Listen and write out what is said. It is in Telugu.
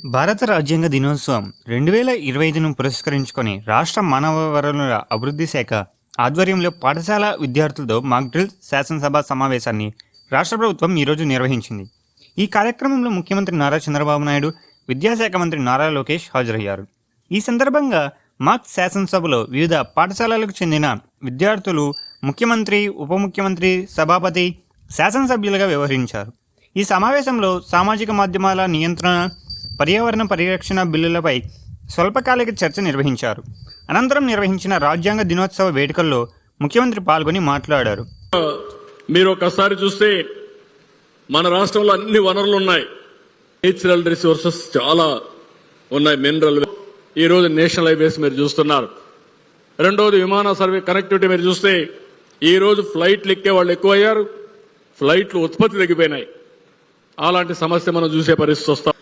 భారత రాజ్యాంగ దినోత్సవం 2025ను పురస్కరించుకొని రాష్ట్ర మానవ వనరుల అభివృద్ధి శాఖ ఆధ్వర్యంలో పాఠశాల విద్యార్థులతో మాక్ డ్రిల్ శాసనసభ సమావేశాన్ని రాష్ట్ర ప్రభుత్వం ఈరోజు నిర్వహించింది. ఈ కార్యక్రమంలో ముఖ్యమంత్రి నారా చంద్రబాబు నాయుడు, విద్యాశాఖ మంత్రి నారా లోకేష్ హాజరయ్యారు. ఈ సందర్భంగా మాక్ శాసనసభలో వివిధ పాఠశాలలకు చెందిన విద్యార్థులు ముఖ్యమంత్రి, ఉప ముఖ్యమంత్రి, సభాపతి, శాసనసభ్యులుగా వ్యవహరించారు. ఈ సమావేశంలో సామాజిక మాధ్యమాల నియంత్రణ, పర్యావరణ పరిరక్షణ బిల్లులపై స్వల్పకాలిక చర్చ నిర్వహించారు. అనంతరం నిర్వహించిన రాజ్యాంగ దినోత్సవ వేడుకల్లో ముఖ్యమంత్రి పాల్గొని మాట్లాడారు. మీరు ఒకసారి చూస్తే మన రాష్ట్రంలో అన్ని వనరులు ఉన్నాయి. నేచురల్ రిసోర్సెస్ చాలా ఉన్నాయి. మినరల్, ఈ రోజు నేషనల్ హైవేస్ మీరు చూస్తున్నారు. రెండోది విమాన సర్వే కనెక్టివిటీ మీరు చూస్తే ఈ రోజు ఫ్లైట్లు ఎక్కే వాళ్ళు ఎక్కువయ్యారు, ఫ్లైట్లు ఉత్పత్తి తగ్గిపోయినాయి. అలాంటి సమస్య మనం చూసే పరిస్థితి వస్తాం.